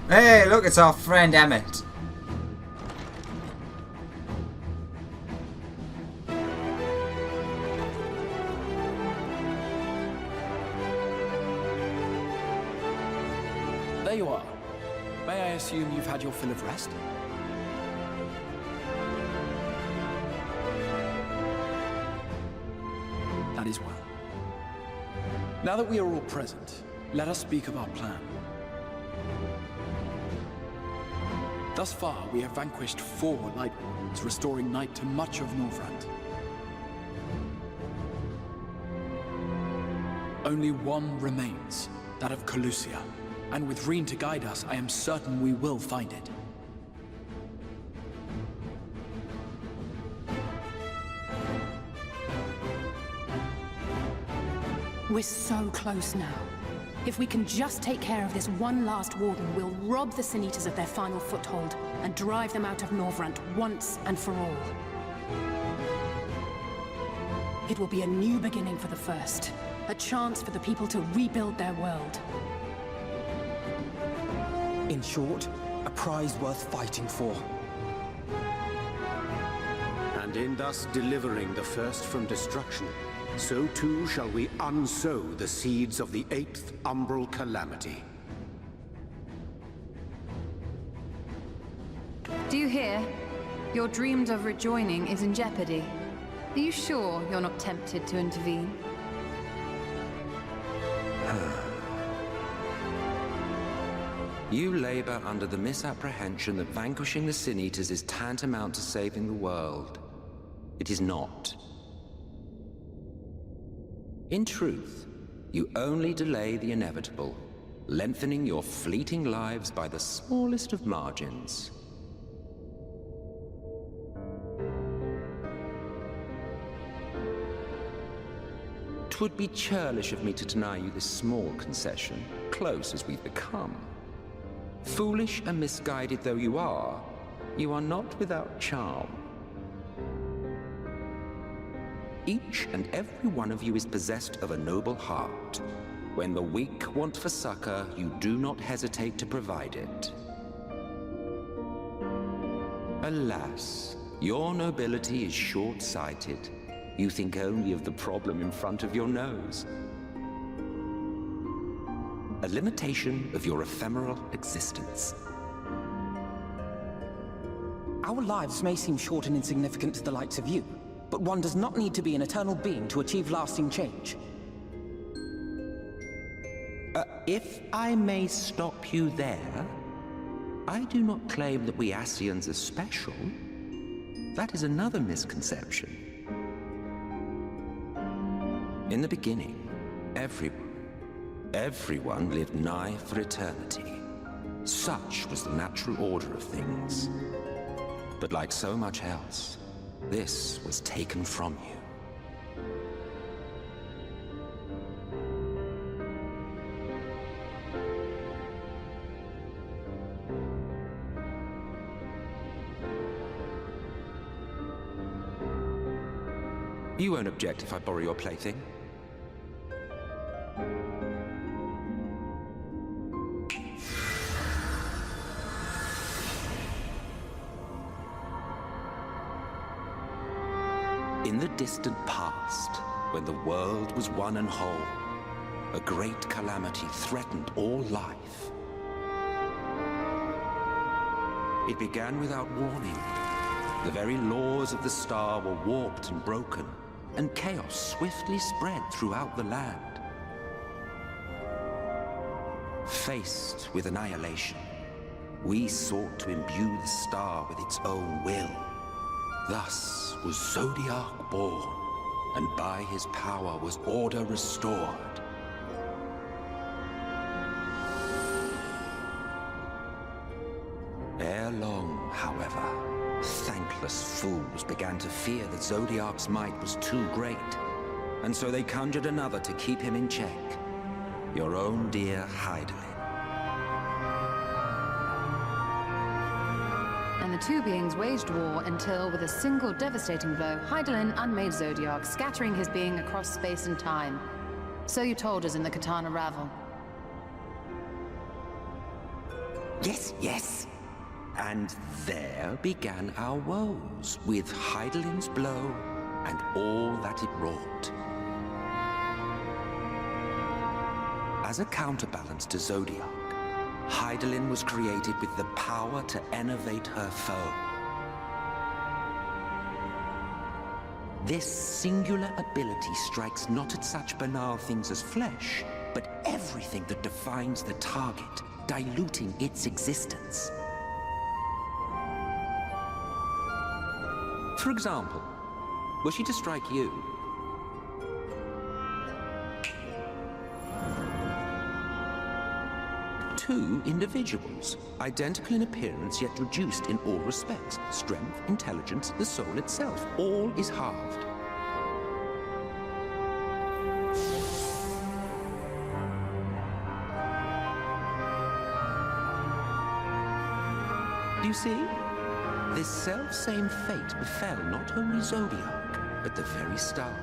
Hey, look, it's our friend Emmet. There you are. May I assume you've had your fill of rest? That is well. Now that we are all present, let us speak of our plan. Thus far, we have vanquished 4 Light Warriors, restoring Night to much of Northrend. Only one remains, that of Calusia. And with Reen to guide us, I am certain we will find it. We're so close now. If we can just take care of this one last warden, we'll rob the Sin Eaters of their final foothold and drive them out of Northrend once and for all. It will be a new beginning for the First. A chance for the people to rebuild their world. In short, a prize worth fighting for. And in thus delivering the First from destruction, so too shall we unsow the seeds of the 8th Umbral Calamity. Do you hear? Your dreamed of rejoining is in jeopardy. Are you sure you're not tempted to intervene? You labor under the misapprehension that vanquishing the Sin Eaters is tantamount to saving the world. It is not. In truth, you only delay the inevitable, lengthening your fleeting lives by the smallest of margins. Twould be churlish of me to deny you this small concession, close as we've become. Foolish and misguided though you are not without charm. Each and every one of you is possessed of a noble heart. When the weak want for succor, you do not hesitate to provide it. Alas, your nobility is short-sighted. You think only of the problem in front of your nose. A limitation of your ephemeral existence. Our lives may seem short and insignificant to the likes of you, but one does not need to be an eternal being to achieve lasting change. If I may stop you there, I do not claim that we Ascians are special. That is another misconception. In the beginning, everyone lived nigh for eternity. Such was the natural order of things. But like so much else, this was taken from you. You won't object if I borrow your plaything? In the distant past, when the world was one and whole, a great calamity threatened all life. It began without warning. The very laws of the star were warped and broken, and chaos swiftly spread throughout the land. Faced with annihilation, we sought to imbue the star with its own will. Thus was Zodiac born, and by his power was order restored. Ere long, however, thankless fools began to fear that Zodiac's might was too great, and so they conjured another to keep him in check. Your own dear Hydaelyn. And the two beings waged war until, with a single devastating blow, Hydaelyn unmade Zodiac, scattering his being across space and time. So you told us in the Katana Ravel. Yes, yes. And there began our woes, with Heidelin's blow and all that it wrought. As a counterbalance to Zodiac, Heidelin was created with the power to enervate her foe. This singular ability strikes not at such banal things as flesh, but everything that defines the target, diluting its existence. For example, were she to strike you, two individuals, identical in appearance yet reduced in all respects. Strength, intelligence, the soul itself, all is halved. Do you see? This self-same fate befell not only Zodiac, but the very star.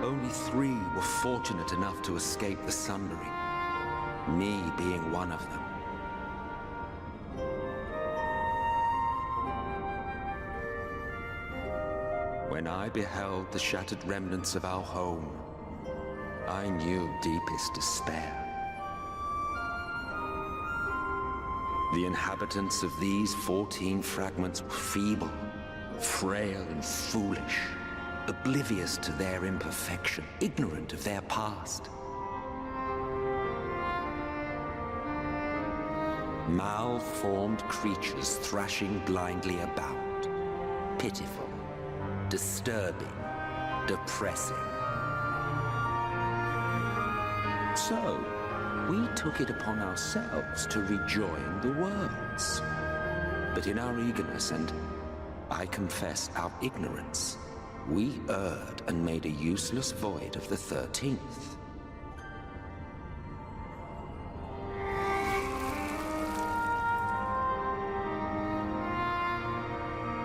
Only 3 were fortunate enough to escape the Sundering, me being one of them. When I beheld the shattered remnants of our home, I knew deepest despair. The inhabitants of these 14 fragments were feeble, frail and foolish, oblivious to their imperfection, ignorant of their past. Malformed creatures thrashing blindly about. Pitiful, disturbing, depressing. So, we took it upon ourselves to rejoin the worlds. But in our eagerness and, I confess, our ignorance, we erred and made a useless void of the 13th.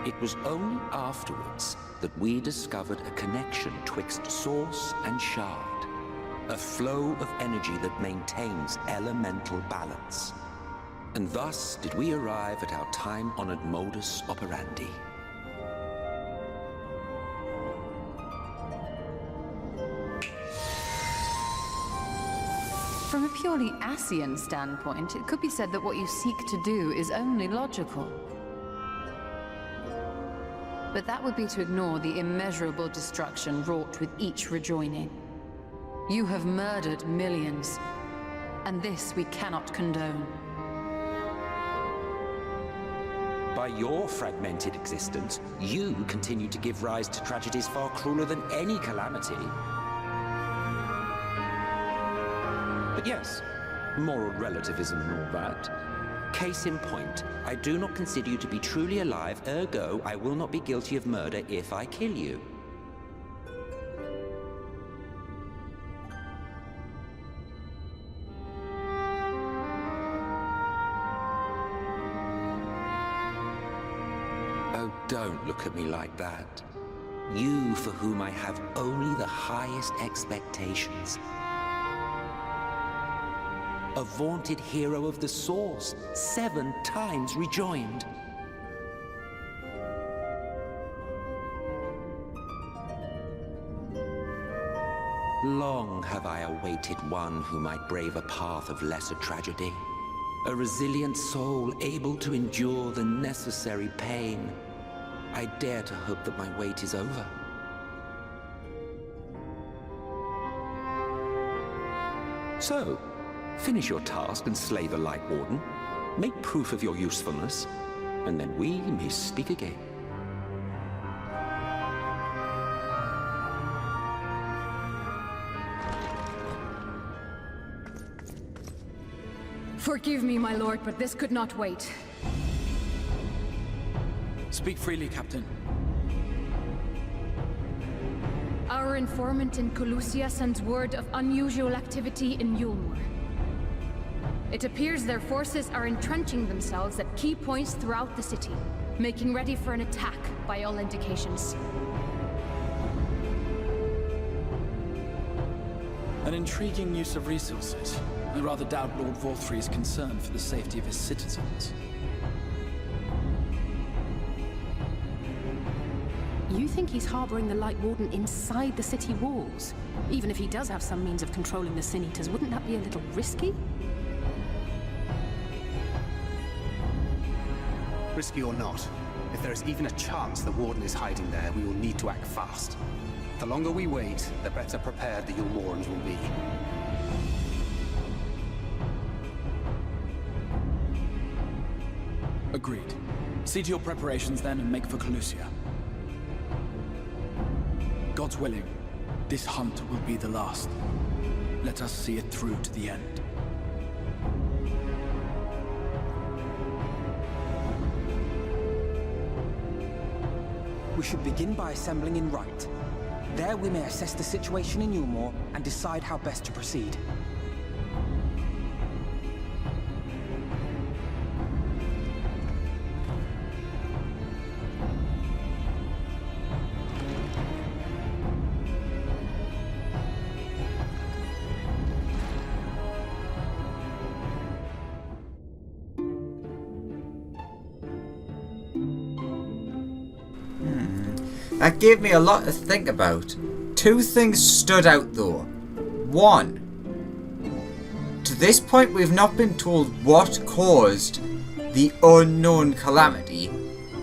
It was only afterwards that we discovered a connection twixt source and shard, a flow of energy that maintains elemental balance. And thus did we arrive at our time-honored modus operandi. From a purely Ascian standpoint, it could be said that what you seek to do is only logical. But that would be to ignore the immeasurable destruction wrought with each rejoining. You have murdered millions, and this we cannot condone. By your fragmented existence, you continue to give rise to tragedies far crueler than any calamity. But yes, moral relativism and all that. Case in point, I do not consider you to be truly alive, ergo, I will not be guilty of murder if I kill you. Oh, don't look at me like that. You for whom I have only the highest expectations. A vaunted hero of the Source, 7 times rejoined. Long have I awaited one who might brave a path of lesser tragedy. A resilient soul able to endure the necessary pain. I dare to hope that my wait is over. So, finish your task and slay the Light Warden. Make proof of your usefulness, and then we may speak again. Forgive me, my lord, but this could not wait. Speak freely, Captain. Our informant in Colusia sends word of unusual activity in Yulmur. It appears their forces are entrenching themselves at key points throughout the city, making ready for an attack by all indications. An intriguing use of resources. I rather doubt Lord Vorthry's concern for the safety of his citizens. You think he's harboring the Light Warden inside the city walls? Even if he does have some means of controlling the Sin Eaters, wouldn't that be a little risky? Risky or not, if there is even a chance the Warden is hiding there, we will need to act fast. The longer we wait, the better prepared the Yulmorans will be. Agreed. See to your preparations then and make for Colusia. God's willing, this hunt will be the last. Let us see it through to the end. We should begin by assembling in Rite. There we may assess the situation in Yulmor and decide how best to proceed. That gave me a lot to think about. Two things stood out though. One, to this point we've not been told what caused the unknown calamity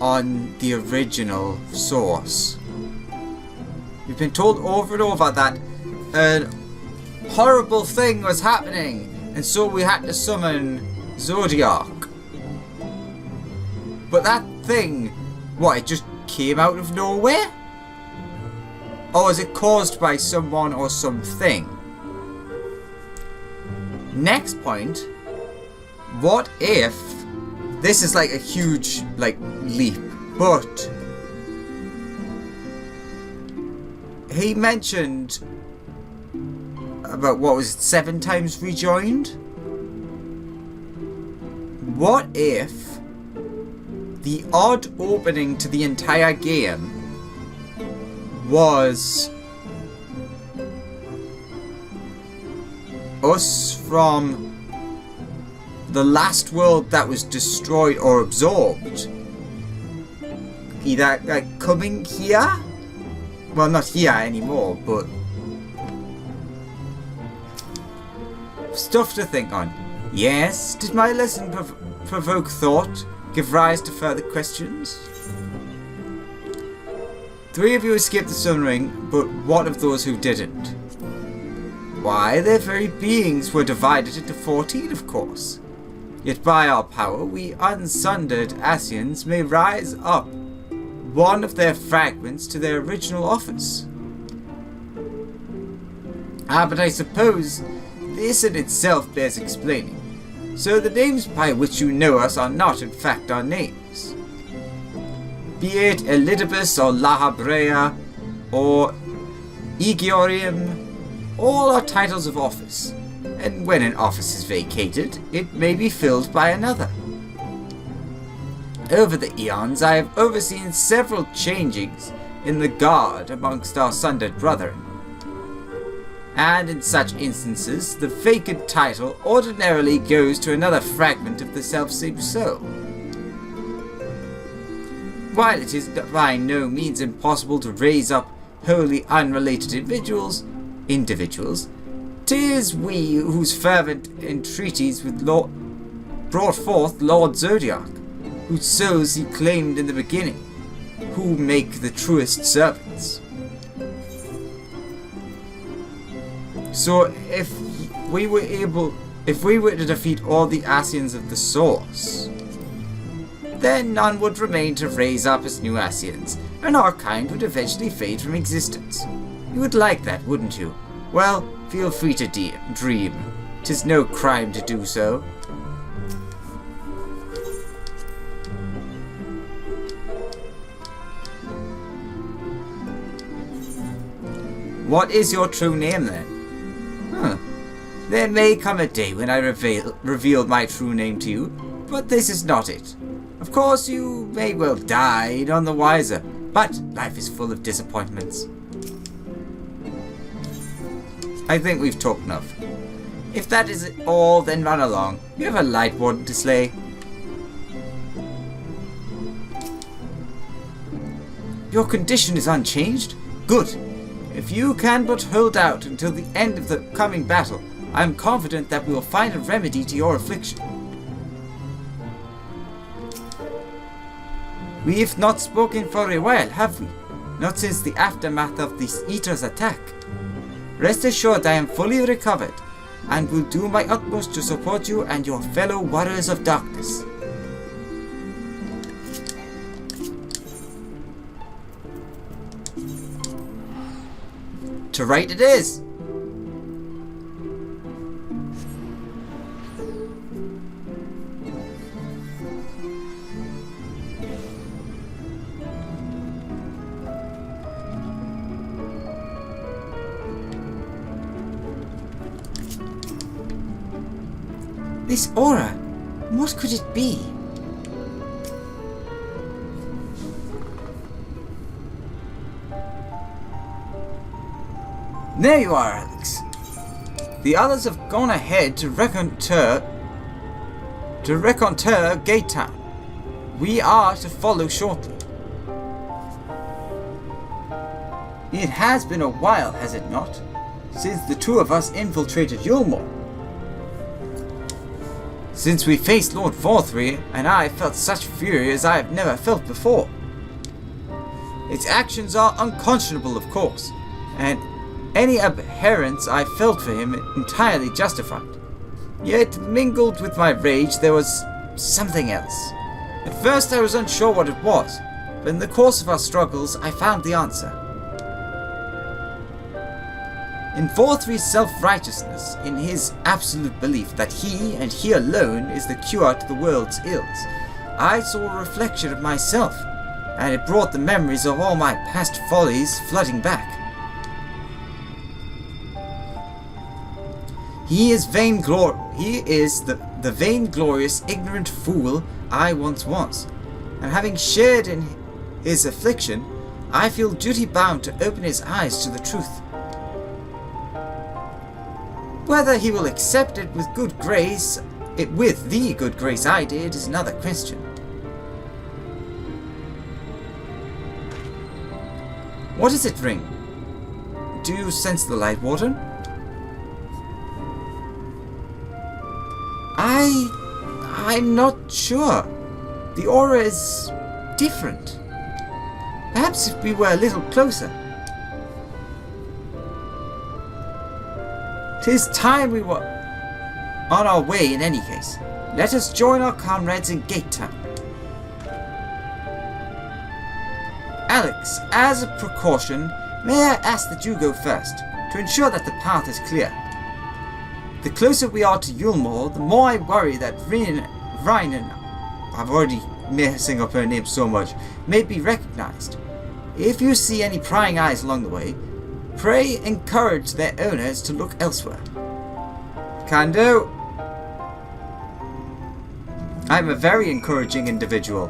on the original source. We've been told over and over that a horrible thing was happening and so we had to summon Zodiac. But that thing, what, it just came out of nowhere? Or is it caused by someone or something? Next point, what if this is like a huge leap, but he mentioned about what was it, 7 times rejoined? What if the odd opening to the entire game was us from the last world that was destroyed or absorbed, either coming here, well, not here anymore, but stuff to think on. Yes, did my lesson provoke thought, give rise to further questions? 3 of you escaped the Sun Ring, but what of those who didn't? Why, their very beings were divided into 14, of course. Yet by our power, we unsundered Asians may rise up one of their fragments to their original office. But I suppose this in itself bears explaining. So the names by which you know us are not in fact our names. Be it Elidibus or Lahabrea or Egiorium, all are titles of office, and when an office is vacated, it may be filled by another. Over the eons, I have overseen several changings in the guard amongst our sundered brethren, and in such instances, the vacant title ordinarily goes to another fragment of the selfsame soul. While it is by no means impossible to raise up wholly unrelated individuals, 'tis we whose fervent entreaties brought forth Lord Zodiac, whose souls he claimed in the beginning, who make the truest servants. So if we were to defeat all the Asians of the Source, then none would remain to raise up as new Asians, and our kind would eventually fade from existence. You would like that, wouldn't you? Well, feel free to dream. 'Tis no crime to do so. What is your true name then? There may come a day when I reveal my true name to you, but this is not it. Of course, you may well die none the wiser, but life is full of disappointments. I think we've talked enough. If that is all, then run along. You have a light warden to slay. Your condition is unchanged? Good. If you can but hold out until the end of the coming battle, I am confident that we will find a remedy to your affliction. We've not spoken for a while, have we? Not since the aftermath of the Eater's attack. Rest assured I am fully recovered, and will do my utmost to support you and your fellow warriors of darkness. To write it is! This aura, what could it be? There you are, Alex. The others have gone ahead to reconnoiter Gate Town. We are to follow shortly. It has been a while, has it not, since the two of us infiltrated Yulmore? Since we faced Lord Forthry, and I felt such fury as I have never felt before. Its actions are unconscionable, of course, and any abhorrence I felt for him entirely justified. Yet, mingled with my rage, there was something else. At first I was unsure what it was, but in the course of our struggles I found the answer. In Forthry's self-righteousness, in his absolute belief that he, and he alone, is the cure to the world's ills, I saw a reflection of myself, and it brought the memories of all my past follies flooding back. He is the vainglorious, ignorant fool I once was, and having shared in his affliction, I feel duty-bound to open his eyes to the truth. Whether he will accept it with the good grace I did, is another question. What does it ring? Do you sense the light, Warden? I'm not sure. The aura is different. Perhaps if we were a little closer. 'Tis time we were on our way in any case. Let us join our comrades in Gate Town. Alex, as a precaution, may I ask that you go first, to ensure that the path is clear. The closer we are to Yulmore, the more I worry that Rhinan, I'm already messing up her name so much, may be recognized. If you see any prying eyes along the way, pray encourage their owners to look elsewhere. Can do. I'm a very encouraging individual.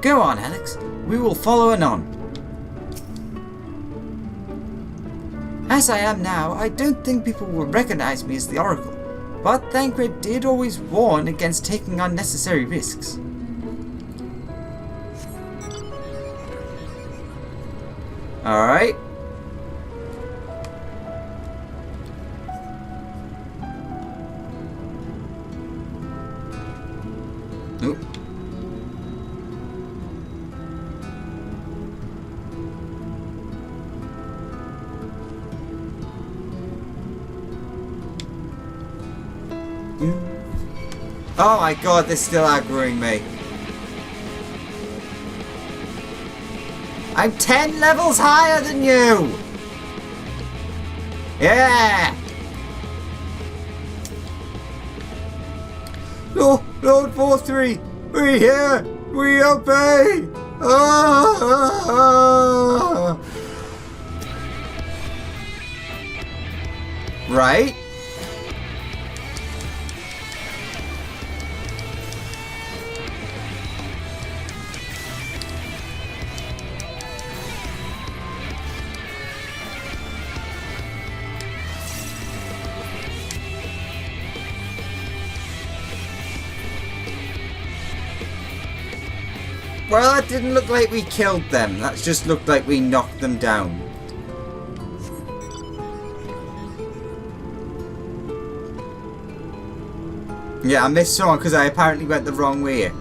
Go on, Alex. We will follow anon. As I am now, I don't think people will recognize me as the Oracle, but Thancred did always warn against taking unnecessary risks. Alright. Nope. Oh my god, they're still aggroing me. I'm 10 levels higher than you! Yeah! Lord 4-3, we here! We obey! Right? Well, that didn't look like we killed them. That just looked like we knocked them down. Yeah, I missed someone because I apparently went the wrong way.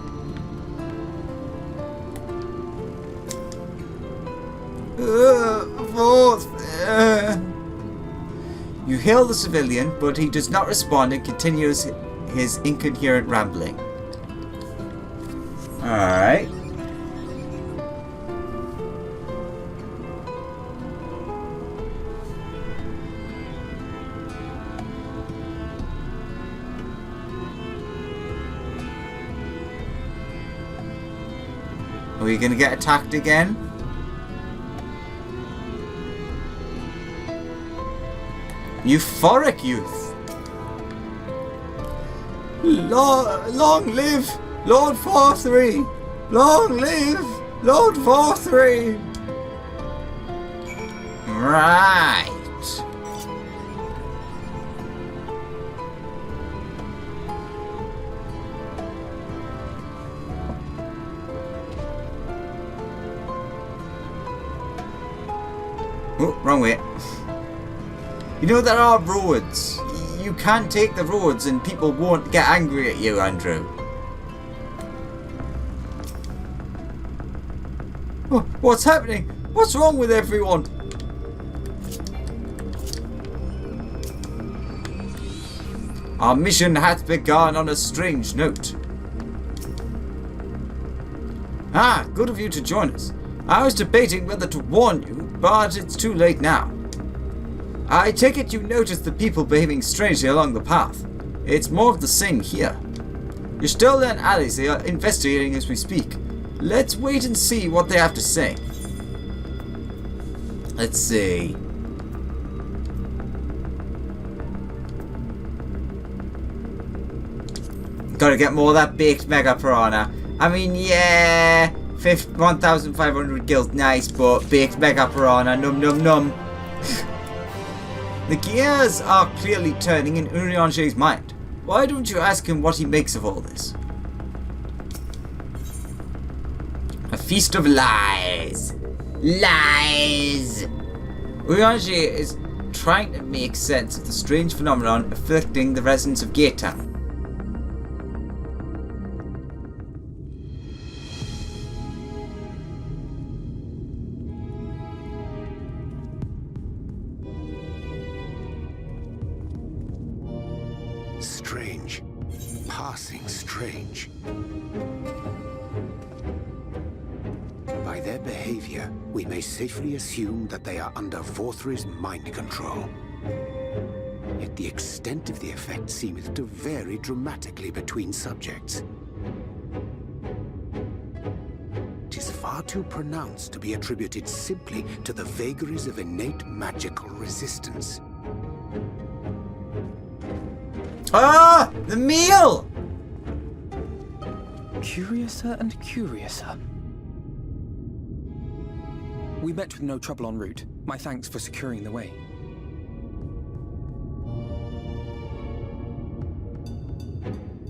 You hail the civilian, but he does not respond and continues his incoherent rambling. Alright. Are we gonna get attacked again? Euphoric youth! Long live Lord 4-3! Long live Lord 4-3! Right. Oh, wrong way. You know, there are roads. You can take the roads and people won't get angry at you, Andrew. Oh, what's happening? What's wrong with everyone? Our mission hath begun on a strange note. Ah, good of you to join us. I was debating whether to warn you, but it's too late now. I take it you noticed the people behaving strangely along the path. It's more of the same here. Your stolen allies, they are investigating as we speak. Let's wait and see what they have to say. Let's see. Gotta get more of that baked mega piranha. I mean, yeah, 1,500 gills, nice, but baked mega piranha, num num num. The gears are clearly turning in Urianger's mind. Why don't you ask him what he makes of all this? A feast of lies. Lies! Urianger is trying to make sense of the strange phenomenon afflicting the residents of Gate Town. Strange. Passing strange. By their behavior, we may safely assume that they are under Vorthry's mind control. Yet the extent of the effect seemeth to vary dramatically between subjects. It is far too pronounced to be attributed simply to the vagaries of innate magical resistance. Ah! The meal! Curiouser and curiouser. We met with no trouble en route. My thanks for securing the way.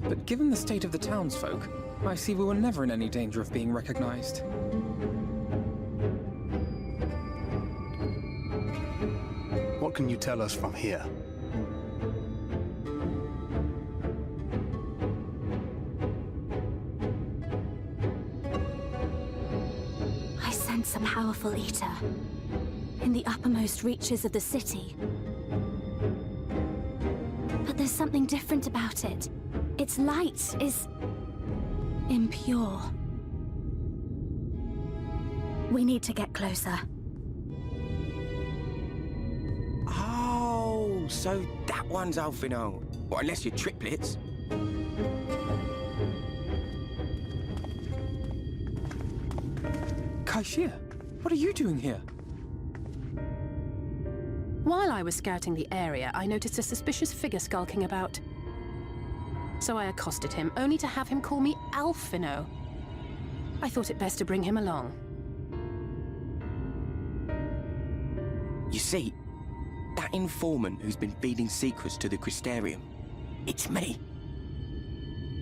But given the state of the townsfolk, I see we were never in any danger of being recognized. What can you tell us from here? A powerful eater in the uppermost reaches of the city. But there's something different about it. Its light is impure. We need to get closer. Oh, so that one's Alphino. Well, unless you're triplets. Kaishir, what are you doing here? While I was scouting the area, I noticed a suspicious figure skulking about. So I accosted him, only to have him call me Alphino. I thought it best to bring him along. You see, that informant who's been feeding secrets to the Crystarium, it's me.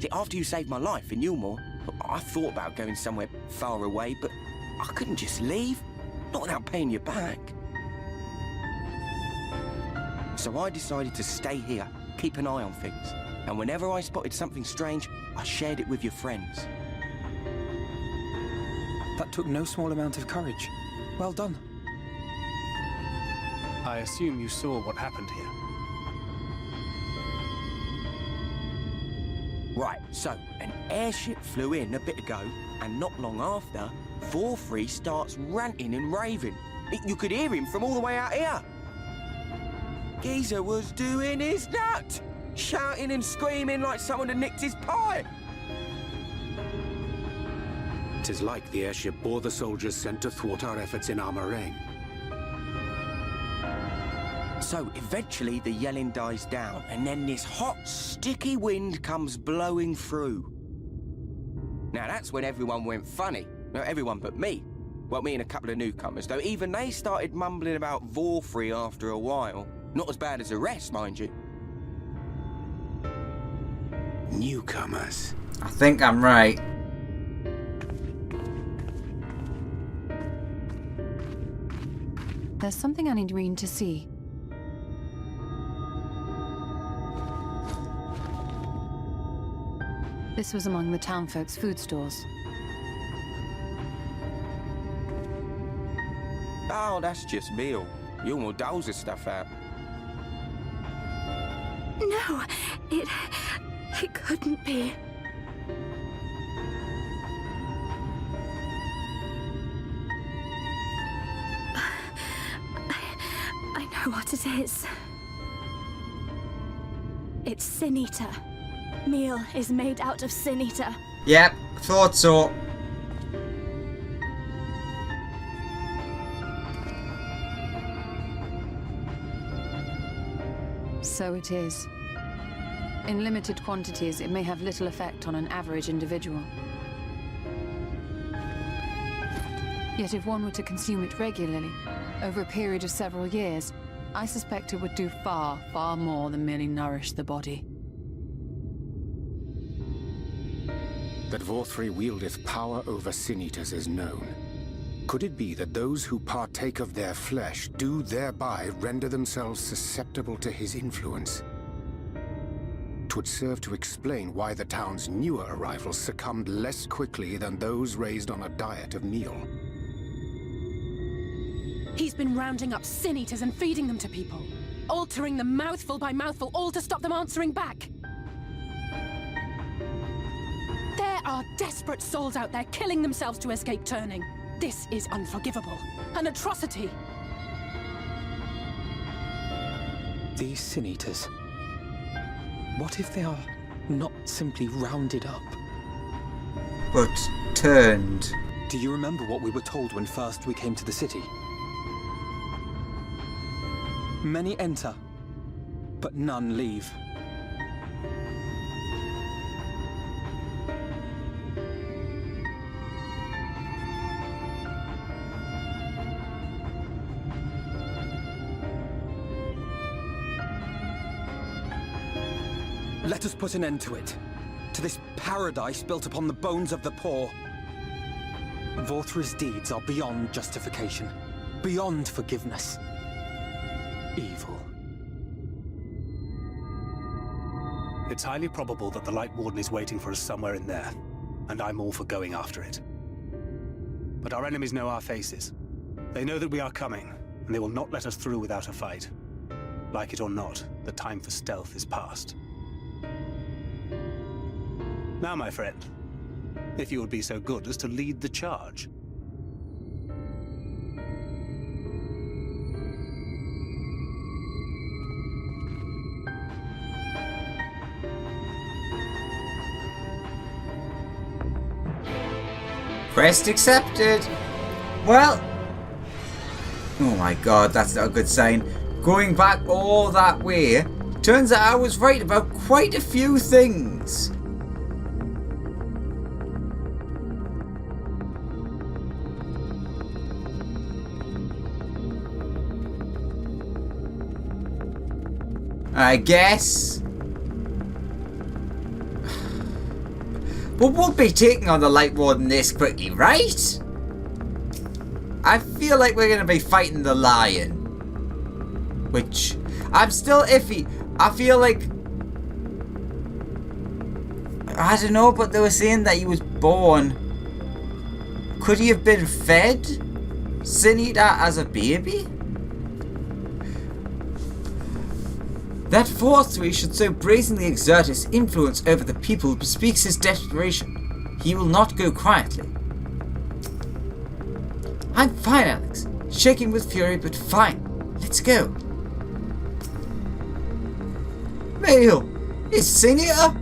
See, after you saved my life in Yulmore, I thought about going somewhere far away, but I couldn't just leave, not without paying you back. So I decided to stay here, keep an eye on things, and whenever I spotted something strange, I shared it with your friends. That took no small amount of courage. Well done. I assume you saw what happened here. Right, so an airship flew in a bit ago, and not long after, Vorfrey starts ranting and raving. You could hear him from all the way out here. Geezer was doing his nut, shouting and screaming like someone had nicked his pie. 'Tis like the airship bore the soldiers sent to thwart our efforts in Armoraine. So eventually the yelling dies down, and then this hot, sticky wind comes blowing through. Now that's when everyone went funny. No, everyone but me. Well, me and a couple of newcomers, though even they started mumbling about Vorfrey after a while. Not as bad as the rest, mind you. Newcomers. I think I'm right. There's something I need Reen to see. This was among the townfolk's food stores. Oh, that's just meal. Yulmore doles this stuff out. No, it couldn't be. I know what it is. It's Sin Eater. Meal is made out of Sin Eater. Yep, thought so. So it is. In limited quantities, it may have little effect on an average individual. Yet if one were to consume it regularly, over a period of several years, I suspect it would do far, far more than merely nourish the body. That Vorfrey wieldeth power over Sin Eaters is known. Could it be that those who partake of their flesh do thereby render themselves susceptible to his influence? 'Twould serve to explain why the town's newer arrivals succumbed less quickly than those raised on a diet of meal. He's been rounding up Sin Eaters and feeding them to people. Altering them mouthful by mouthful, all to stop them answering back. There are desperate souls out there killing themselves to escape turning. This is unforgivable. An atrocity. These Sin Eaters. What if they are not simply rounded up, But turned. Do you remember what we were told when first we came to the city? Many enter, but none leave. Let us put an end to it. To this paradise built upon the bones of the poor. Vorfrey's deeds are beyond justification, beyond forgiveness. Evil. It's highly probable that the Light Warden is waiting for us somewhere in there, and I'm all for going after it. But our enemies know our faces. They know that we are coming, and they will not let us through without a fight. Like it or not, the time for stealth is past. Now, my friend, if you would be so good as to lead the charge. Quest accepted. Well, oh my god, that's not a good sign. going back all that way, turns out I was right about quite a few things. I guess. But we'll be taking on the Light Warden this quickly, right? I feel like we're going to be fighting the lion. Which, I'm still iffy. I feel like... I don't know, but they were saying that he was born. Could he have been fed Sin Eater as a baby? That Forthry should so brazenly exert his influence over the people bespeaks his desperation. He will not go quietly. I'm fine, Alex. Shaking with fury, but fine. Let's go. Mail! It's Sin Eater?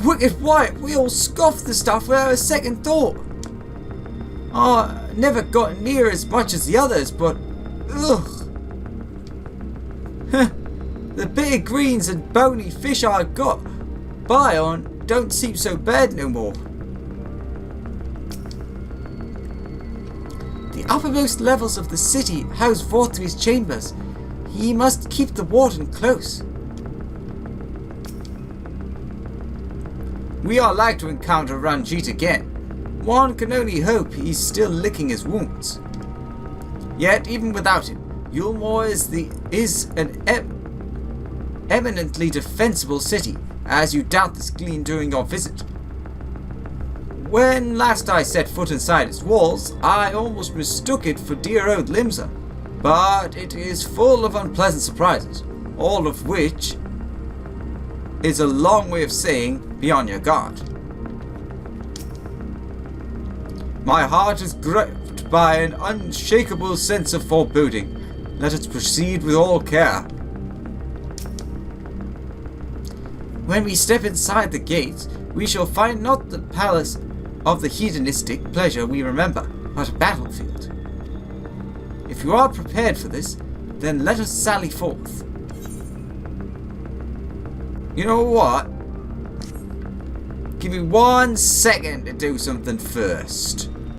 Wicked White, we all scoffed the stuff without a second thought. Never got near as much as the others, but... ugh. The bit of greens and bony fish I got by on don't seem so bad no more. The uppermost levels of the city house Vorthry's chambers. He must keep the warden close. We are like to encounter Ranjit again. One can only hope he's still licking his wounds. Yet, even without him, Yulmore is an eminently defensible city, as you doubtless gleaned during your visit. When last I set foot inside its walls, I almost mistook it for dear old Limsa, but it is full of unpleasant surprises, all of which is a long way of saying be on your guard. My heart is gripped by an unshakable sense of foreboding. Let us proceed with all care. When we step inside the gates, we shall find not the palace of the hedonistic pleasure we remember, but a battlefield. If you are prepared for this, then let us sally forth. You know what? Give me 1 second to do something first.